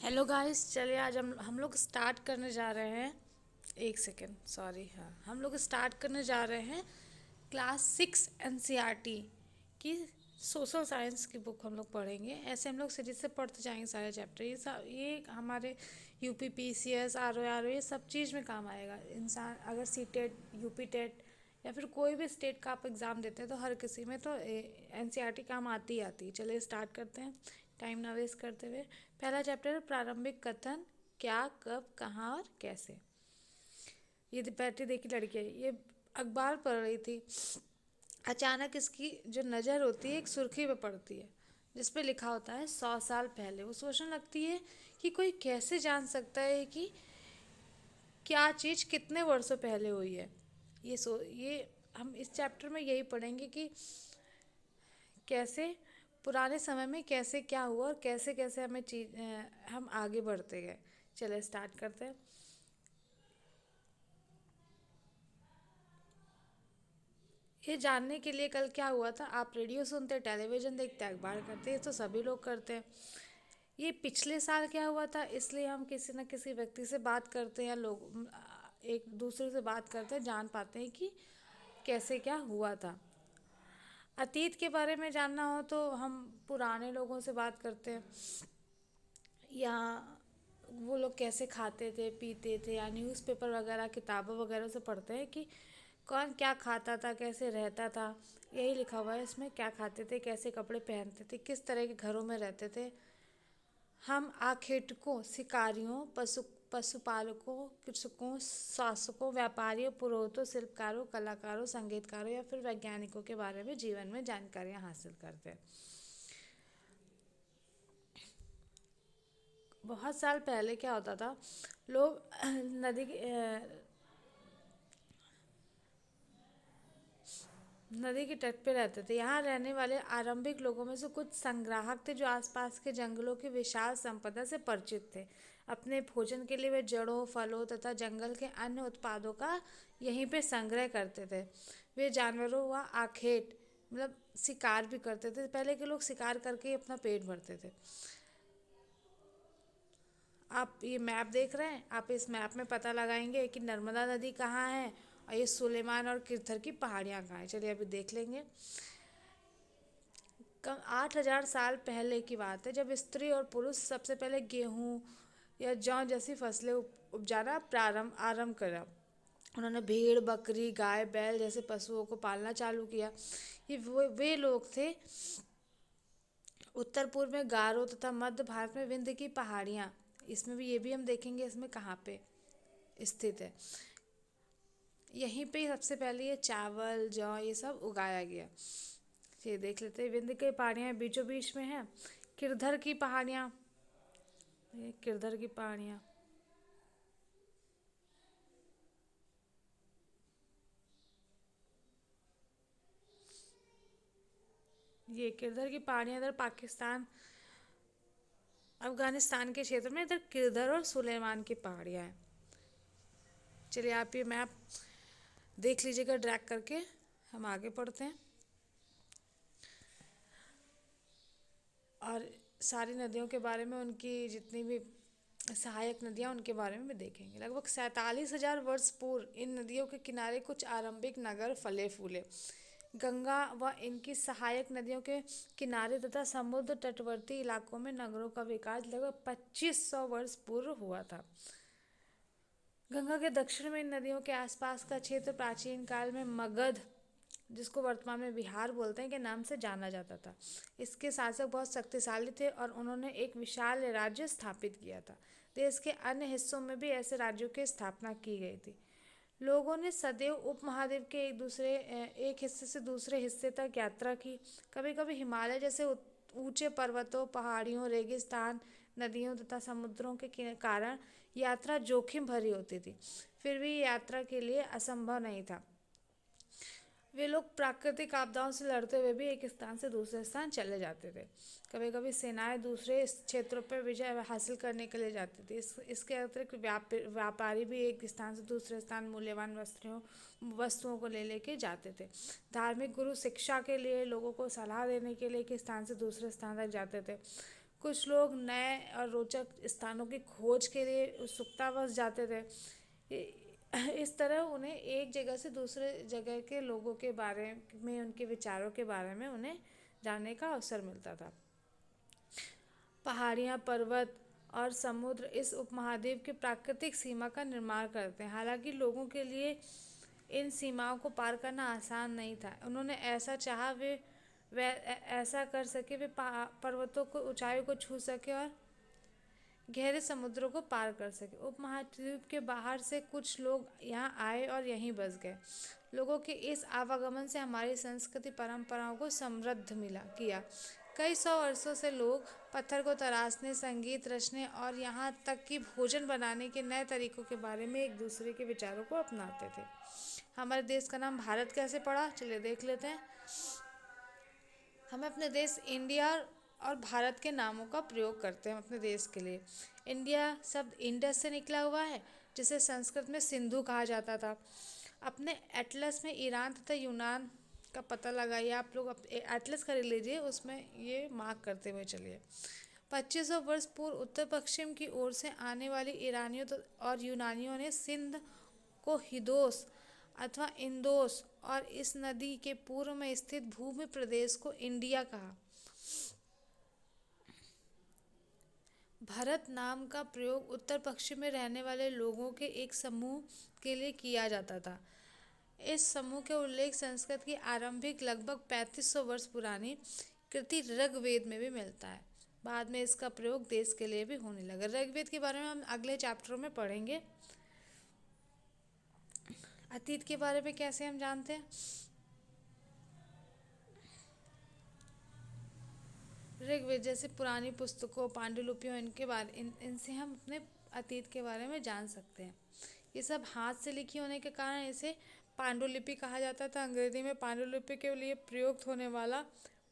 Hello guys, चलिए आज हम लोग स्टार्ट करने जा रहे हैं। एक सेकेंड, सॉरी। हाँ, हम लोग स्टार्ट करने जा रहे हैं क्लास 6 एनसीईआरटी की सोशल साइंस की बुक हम लोग पढ़ेंगे। ऐसे हम लोग सीरीज से पढ़ते जाएंगे सारे चैप्टर। ये हमारे यूपी पीसीएस आर ओ ये सब चीज़ में काम आएगा। इंसान अगर सी टेट, यूपी टेट या फिर कोई भी स्टेट का आप एग्ज़ाम देते हैं तो हर किसी में तो एनसीईआरटी काम आती ही आती है। चलिए स्टार्ट करते हैं टाइम ना वेस्ट करते हुए। पहला चैप्टर है प्रारंभिक कथन। क्या, कब, कहाँ और कैसे। ये बैठी देखी लड़की है, ये अखबार पढ़ रही थी। अचानक इसकी जो नज़र होती है एक सुर्खी पे पड़ती है जिस पे लिखा होता है 100 साल पहले। वो सोचने लगती है कि कोई कैसे जान सकता है कि क्या चीज़ कितने वर्षों पहले हुई है। ये हम इस चैप्टर में यही पढ़ेंगे कि कैसे पुराने समय में कैसे क्या हुआ और कैसे कैसे हम आगे बढ़ते गए। चलिए स्टार्ट करते हैं। ये जानने के लिए कल क्या हुआ था, आप रेडियो सुनते, टेलीविज़न देखते, अखबार करते, ये तो सभी लोग करते हैं। ये पिछले साल क्या हुआ था, इसलिए हम किसी न किसी व्यक्ति से बात करते हैं या लोग एक दूसरे से बात करते हैं, जान पाते हैं कि कैसे क्या हुआ था। अतीत के बारे में जानना हो तो हम पुराने लोगों से बात करते हैं, या वो लोग कैसे खाते थे पीते थे, या न्यूज़पेपर वगैरह किताबों वगैरह से पढ़ते हैं कि कौन क्या खाता था, कैसे रहता था। यही लिखा हुआ है इसमें, क्या खाते थे, कैसे कपड़े पहनते थे, किस तरह के घरों में रहते थे। हम आखेटकों, शिकारियों, पशुपालकों, कृषकों, शासकों, व्यापारियों, पुरोहितों, शिल्पकारों, कलाकारों, संगीतकारों या फिर वैज्ञानिकों के बारे में जीवन में जानकारियाँ हासिल करते हैं। बहुत साल पहले क्या होता था, लोग नदी के नदी के तट पे रहते थे। यहाँ रहने वाले आरंभिक लोगों में से कुछ संग्राहक थे जो आसपास के जंगलों की विशाल संपदा से परिचित थे। अपने भोजन के लिए वे जड़ों, फलों तथा जंगल के अन्य उत्पादों का यहीं पे संग्रह करते थे। वे जानवरों व आखेट मतलब शिकार भी करते थे। पहले के लोग शिकार करके ही अपना पेट भरते थे। आप ये मैप देख रहे हैं, आप इस मैप में पता लगाएंगे कि नर्मदा नदी कहाँ है और ये सुलेमान और किरथर की पहाड़ियाँ कहाँ हैं। चलिए अभी देख लेंगे। कम 8,000 साल पहले की बात है जब स्त्री और पुरुष सबसे पहले गेहूँ या जौ जैसी फसलें उपजाना प्रारंभ आरंभ करा। उन्होंने भेड़, बकरी, गाय, बैल जैसे पशुओं को पालना चालू किया। ये वे लोग थे। उत्तर पूर्व में गारो तथा मध्य भारत में विंध्य की पहाड़ियाँ, इसमें भी ये भी हम देखेंगे इसमें कहाँ पे स्थित है। यहीं पे सबसे पहले ये चावल, जौ ये सब उगाया गया। ये देख लेते हैं, विंध्य की पहाड़ियाँ बीचों बीच में हैं। किरधर की पहाड़ियाँ, ये किरधर की पहाड़ियाँ, ये किरधर की पहाड़ियाँ इधर पाकिस्तान अफगानिस्तान के क्षेत्र में, इधर किरधर और सुलेमान की पहाड़ियाँ हैं। चलिए आप ये मैप देख लीजिएगा ड्रैग करके, हम आगे पढ़ते हैं। और सारी नदियों के बारे में, उनकी जितनी भी सहायक नदियाँ उनके बारे में भी देखेंगे। लगभग 47,000 वर्ष पूर्व इन नदियों के किनारे कुछ आरंभिक नगर फले फूले। गंगा व इनकी सहायक नदियों के किनारे तथा समुद्र तटवर्ती इलाकों में नगरों का विकास लगभग 2500 वर्ष पूर्व हुआ था। गंगा के दक्षिण में इन नदियों के आसपास का क्षेत्र प्राचीन काल में मगध, जिसको वर्तमान में बिहार बोलते हैं, के नाम से जाना जाता था। इसके शासक बहुत शक्तिशाली थे और उन्होंने एक विशाल राज्य स्थापित किया था। देश के अन्य हिस्सों में भी ऐसे राज्यों की स्थापना की गई थी। लोगों ने सदैव उपमहाद्वीप के एक हिस्से से दूसरे हिस्से तक यात्रा की। कभी कभी हिमालय जैसे ऊंचे पर्वतों, पहाड़ियों, रेगिस्तान, नदियों तथा समुद्रों के कारण यात्रा जोखिम भरी होती थी। फिर भी यात्रा के लिए असंभव नहीं था। वे लोग प्राकृतिक आपदाओं से लड़ते हुए भी एक स्थान से दूसरे स्थान चले जाते थे। कभी कभी सेनाएं दूसरे क्षेत्रों पर विजय हासिल करने के लिए जाती थी। इसके अतिरिक्त व्यापारी भी एक स्थान से दूसरे स्थान मूल्यवान वस्तुओं को ले लेके जाते थे। धार्मिक गुरु शिक्षा के लिए, लोगों को सलाह देने के लिए एक स्थान से दूसरे स्थान तक जाते थे। कुछ लोग नए और रोचक स्थानों की खोज के लिए उत्सुकतावश जाते थे। इस तरह उन्हें एक जगह से दूसरे जगह के लोगों के बारे में, उनके विचारों के बारे में उन्हें जानने का अवसर मिलता था। पहाड़ियाँ, पर्वत और समुद्र इस उपमहाद्वीप की प्राकृतिक सीमा का निर्माण करते हैं। हालांकि लोगों के लिए इन सीमाओं को पार करना आसान नहीं था। उन्होंने ऐसा चाहा वे ऐसा कर सके, वे पर्वतों को ऊंचाई को छू सके और गहरे समुद्रों को पार कर सके। उपमहाद्वीप के बाहर से कुछ लोग यहाँ आए और यहीं बस गए। लोगों के इस आवागमन से हमारी संस्कृति परंपराओं को समृद्ध मिला किया। कई सौ वर्षों से लोग पत्थर को तराशने, संगीत रचने और यहाँ तक कि भोजन बनाने के नए तरीकों के बारे में एक दूसरे के विचारों को अपनाते थे। हमारे देश का नाम भारत कैसे पड़ा, चलिए देख लेते हैं। हमें अपने देश इंडिया और भारत के नामों का प्रयोग करते हैं अपने देश के लिए। इंडिया शब्द इंडस से निकला हुआ है, जिसे संस्कृत में सिंधु कहा जाता था। अपने एटलस में ईरान तथा यूनान का पता लगाइए। आप लोग एटलस खरीद लीजिए, उसमें ये मार्क करते हुए चलिए। 2500 वर्ष पूर्व उत्तर पश्चिम की ओर से आने वाली ईरानियों और यूनानियों ने सिंध को हिदोस अथवा इंदोस और इस नदी के पूर्व में स्थित भूमि प्रदेश को इंडिया कहा। भारत नाम का प्रयोग उत्तर पश्चिम में रहने वाले लोगों के एक समूह के लिए किया जाता था। इस समूह के उल्लेख संस्कृत की आरंभिक लगभग 3500 वर्ष पुरानी कृति ऋग्वेद में भी मिलता है। बाद में इसका प्रयोग देश के लिए भी होने लगा। ऋग्वेद के बारे में हम अगले चैप्टरों में पढ़ेंगे। अतीत के बारे में कैसे हम जानते हैं? ऋग्वेद जैसे पुरानी पुस्तकों, पांडुलिपियों, इनसे हम अपने अतीत के बारे में जान सकते हैं। ये सब हाथ से लिखी होने के कारण इसे पांडुलिपि कहा जाता था। अंग्रेजी में पांडुलिपि के लिए प्रयुक्त होने वाला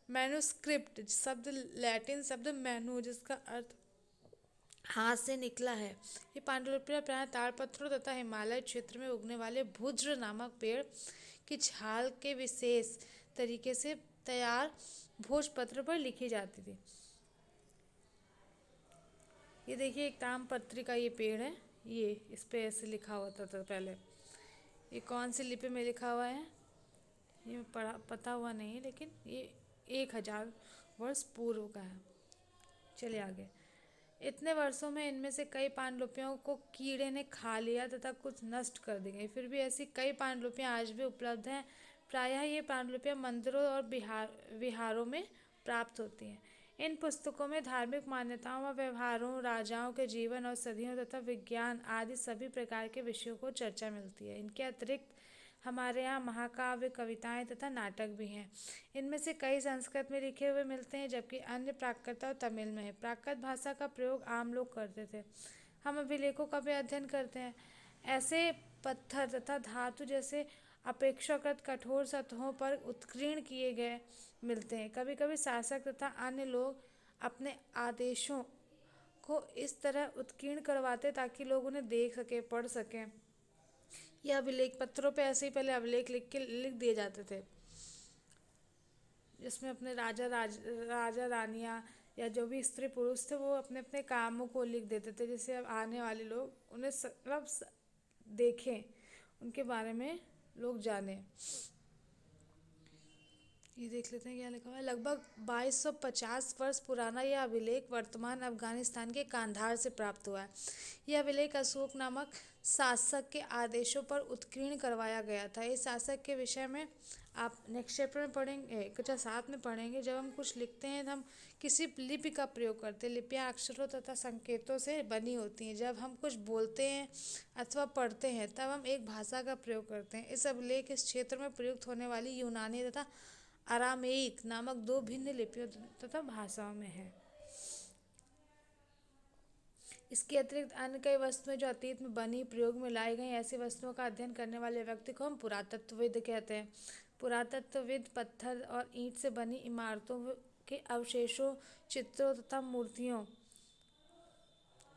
मैन्युस्क्रिप्ट शब्द लैटिन शब्द मैनु, जिसका अर्थ हाथ से निकला है। ये पांडुलिपियां प्रायः ताड़पत्रों तथा हिमालय क्षेत्र में उगने वाले भुज्र नामक पेड़ की छाल के विशेष तरीके से तैयार भोजपत्र पर लिखी जाती थी। ये देखिए, एक ताम्रपत्री का ये पेड़ है, ये इस पे ऐसे लिखा होता था पहले। ये कौन सी लिपि में लिखा हुआ है ये पता हुआ नहीं है, लेकिन ये 1000 वर्ष पूर्व का है। चलिए आगे। इतने वर्षों में इनमें से कई पांडुलिपियों को कीड़े ने खा लिया तथा कुछ नष्ट कर दी गई। फिर भी ऐसी कई पांडुलिपियां आज भी उपलब्ध हैं। प्रायः ये पांडुलिपियां मंदिरों और विहारों में प्राप्त होती हैं। इन पुस्तकों में धार्मिक मान्यताओं व व्यवहारों, राजाओं के जीवन और सदियों तथा विज्ञान आदि सभी प्रकार के विषयों को चर्चा मिलती है। इनके अतिरिक्त हमारे यहाँ महाकाव्य, कविताएं तथा नाटक भी हैं। इनमें से कई संस्कृत में लिखे हुए मिलते हैं, जबकि अन्य प्राकृत और तमिल में है। प्राकृत भाषा का प्रयोग आम लोग करते थे। हम अभिलेखों का भी अध्ययन करते हैं। ऐसे पत्थर तथा धातु जैसे अपेक्षाकृत कठोर सतहों पर उत्कीर्ण किए गए मिलते हैं। कभी कभी शासक तथा अन्य लोग अपने आदेशों को इस तरह उत्कीर्ण करवाते ताकि लोग उन्हें देख सकें, पढ़ सकें। यह अभिलेख पत्थरों पे ऐसे ही पहले अभिलेख लिख दिए जाते थे, जिसमें अपने राजा रानियाँ या जो भी स्त्री पुरुष थे वो अपने अपने कामों को लिख देते थे, जिससे अब आने वाले लोग उन्हें मतलब देखें, उनके बारे में लोग जाने। ये देख लेते हैं क्या लिखा हुआ है। लगभग 2250 वर्ष पुराना यह अभिलेख वर्तमान अफगानिस्तान के कांधार से प्राप्त हुआ है। यह अभिलेख अशोक नामक शासक के आदेशों पर उत्कीर्ण करवाया गया था। इस शासक के विषय में आप नेक्स्ट चैप्टर में पढ़ेंगे, कक्षा 7 में पढ़ेंगे। जब हम कुछ लिखते हैं तो हम किसी लिपि का प्रयोग करते हैं। लिपियाँ अक्षरों तथा संकेतों से बनी होती हैं। जब हम कुछ बोलते हैं अथवा पढ़ते हैं तब हम एक भाषा का प्रयोग करते हैं। इस अभिलेख इस क्षेत्र में प्रयुक्त होने वाली यूनानी तथा अरामेइक नामक 2 भिन्न लिपियों तथा भाषाओं में है। इसके अतिरिक्त अन्य कई वस्तुएं जो अतीत में बनी, प्रयोग में लाई गई, ऐसी वस्तुओं का अध्ययन करने वाले व्यक्ति को हम पुरातत्वविद कहते हैं। पुरातत्वविद पत्थर और ईंट से बनी इमारतों के अवशेषों, चित्रों तथा मूर्तियों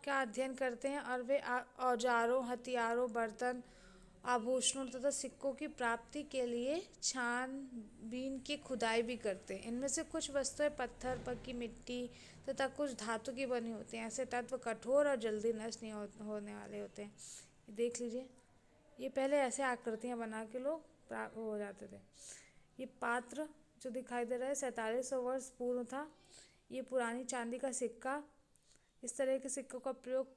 का अध्ययन करते हैं और वे औजारों, हथियारों, बर्तन आभूषणों तथा सिक्कों की प्राप्ति के लिए छानबीन की खुदाई भी करते हैं। इनमें से कुछ वस्तुएं पत्थर, पक्की मिट्टी तथा कुछ धातु की बनी होती हैं। ऐसे तत्व कठोर और जल्दी नष्ट नहीं होने वाले होते हैं। देख लीजिए, ये पहले ऐसे आकृतियां बना के लोग प्राप्त हो जाते थे। ये पात्र जो दिखाई दे रहा है 4700 वर्ष पूर्व था। ये पुरानी चांदी का सिक्का, इस तरह के सिक्कों का प्रयोग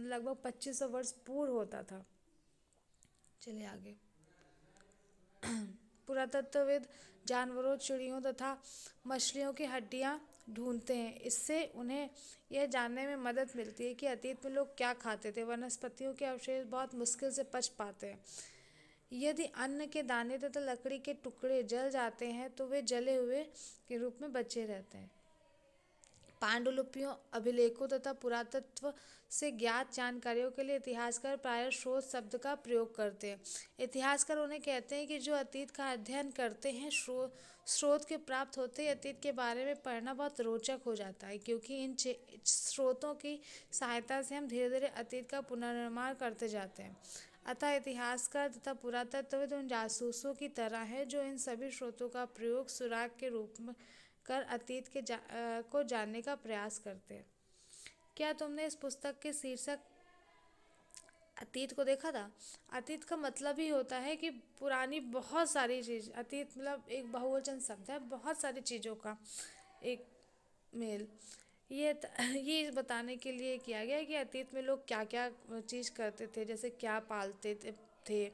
लगभग 2500 वर्ष पूर्व होता था। चलिए आगे। पुरातत्वविद जानवरों, चिड़ियों तथा मछलियों की हड्डियां ढूंढते हैं। इससे उन्हें यह जानने में मदद मिलती है कि अतीत में लोग क्या खाते थे। वनस्पतियों के अवशेष बहुत मुश्किल से पच पाते हैं। यदि अन्न के दाने तथा लकड़ी के टुकड़े जल जाते हैं तो वे जले हुए के रूप में बचे रहते हैं। पांडुलिपियों, अभिलेखों तथा पुरातत्व से ज्ञात जानकारियों के लिए इतिहासकार प्रायः स्रोत शब्द का प्रयोग करते हैं। इतिहासकार उन्हें कहते हैं कि जो अतीत का अध्ययन करते हैं। स्रोत के प्राप्त होते ही अतीत के बारे में पढ़ना बहुत रोचक हो जाता है, क्योंकि इन स्रोतों की सहायता से हम धीरे धीरे अतीत का पुनर्निर्माण करते जाते हैं। अतः इतिहासकार तथा पुरातत्वविद उन जासूसों की तरह है जो इन सभी स्रोतों का प्रयोग सुराग के रूप में कर अतीत के को जानने का प्रयास करते हैं। क्या तुमने इस पुस्तक के शीर्षक अतीत को देखा था? अतीत का मतलब ही होता है कि पुरानी बहुत सारी चीज़। अतीत मतलब एक बहुवचन शब्द है, बहुत सारी चीज़ों का एक मेल। ये बताने के लिए किया गया है कि अतीत में लोग क्या क्या चीज़ करते थे, जैसे क्या पालते थे,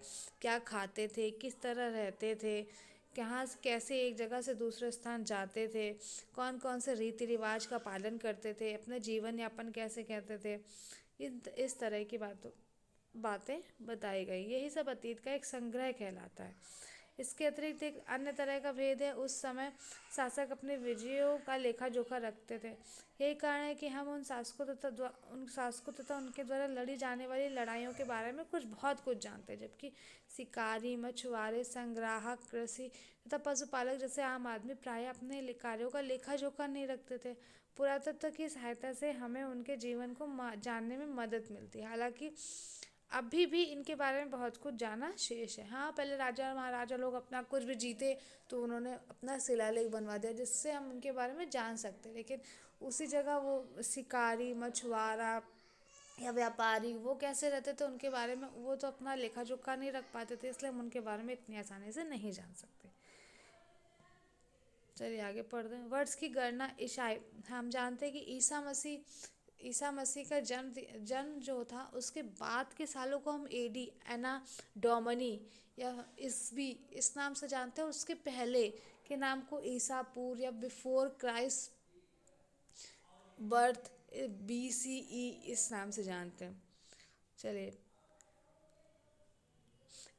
क्या खाते थे, किस तरह रहते थे, कहाँ कैसे एक जगह से दूसरे स्थान जाते थे, कौन कौन से रीति रिवाज का पालन करते थे, अपने जीवन यापन कैसे करते थे। इस तरह की बातें बताई गई। यही सब अतीत का एक संग्रह कहलाता है। इसके अतिरिक्त एक अन्य तरह का भेद है, उस समय शासक अपने विजयों का लेखा जोखा रखते थे। यही कारण है कि हम उन शासकों तथा उनके द्वारा लड़ी जाने वाली लड़ाइयों के बारे में बहुत कुछ जानते हैं, जबकि शिकारी, मछुआरे, संग्राहक, कृषि तथा पशुपालक जैसे आम आदमी प्रायः अपने कार्यों का लेखा जोखा नहीं रखते थे। पुरातत्व की सहायता से हमें उनके जीवन को जानने में मदद मिलती है। हालांकि अभी भी इनके बारे में बहुत कुछ जाना शेष है। हाँ, पहले राजा और महाराजा लोग अपना कुछ भी जीते तो उन्होंने अपना शिलालेख बनवा दिया जिससे हम उनके बारे में जान सकते हैं, लेकिन उसी जगह वो शिकारी, मछुआरा या व्यापारी वो कैसे रहते थे उनके बारे में वो तो अपना लेखा जोखा नहीं रख पाते थे, इसलिए हम उनके बारे में इतनी आसानी से नहीं जान सकते। चलिए आगे पढ़ते हैं। वर्ष की गणना ईसाई, हम जानते हैं कि ईसा मसीह का जन्म जो था उसके बाद के सालों को हम एडी, एना डोमनी या ईसवी इस नाम से जानते हैं। उसके पहले के नाम को ईसा पूर्व या बिफोर क्राइस्ट बर्थ, BCE इस नाम से जानते हैं। चलिए,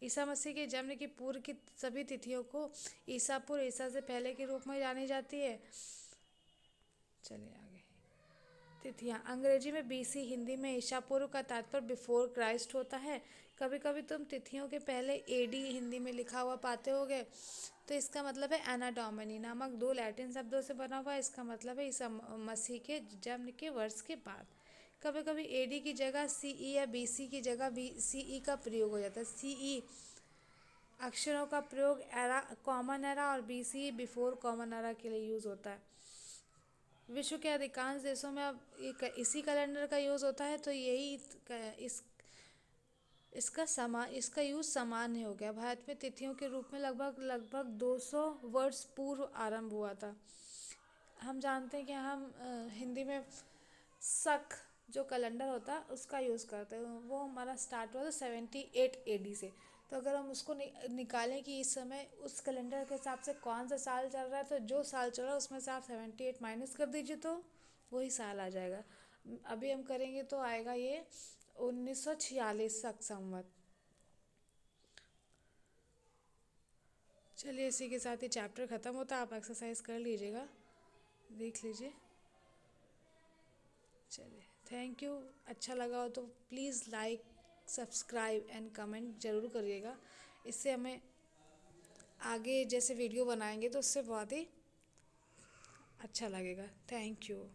ईसा मसीह के जन्म की पूर्व की सभी तिथियों को ईसा पूर्व, ईसा से पहले के रूप में जानी जाती है। चलिए आगे। तिथियाँ अंग्रेजी में BC, हिंदी में ईसा पूर्व का तात्पर्य बिफोर क्राइस्ट होता है। कभी कभी तुम तिथियों के पहले AD हिंदी में लिखा हुआ पाते होगे, तो इसका मतलब है एना डोमिनी नामक दो लैटिन शब्दों से बना हुआ। इसका मतलब है ईसा मसीह के जन्म के वर्ष के बाद। कभी कभी AD की जगह CE या BC की जगह CE का प्रयोग हो जाता है। CE अक्षरों का प्रयोग एरा, कॉमन एरा और BC बिफोर कॉमन एरा के लिए यूज़ होता है। विश्व के अधिकांश देशों में अब इसी कैलेंडर का यूज़ होता है, तो यही इसका यूज़ सामान्य हो गया। भारत में तिथियों के रूप में लगभग 200 वर्ष पूर्व आरंभ हुआ था। हम जानते हैं कि हम हिंदी में शक जो कैलेंडर होता है उसका यूज़ करते हैं। वो हमारा स्टार्ट हुआ था 78 AD से। तो अगर हम उसको निकालें कि इस समय उस कैलेंडर के हिसाब से कौन सा साल चल रहा है, तो जो साल चल रहा है उसमें से आप 78 माइनस कर दीजिए तो वही साल आ जाएगा। अभी हम करेंगे तो आएगा ये 1946 संवत। चलिए, इसी के साथ ही चैप्टर ख़त्म होता है। आप एक्सरसाइज कर लीजिएगा, देख लीजिए। चलिए, थैंक यू। अच्छा लगा हो तो please like, subscribe and comment ज़रूर करिएगा। इससे हमें आगे जैसे वीडियो बनाएंगे तो उससे बहुत ही अच्छा लगेगा। Thank you.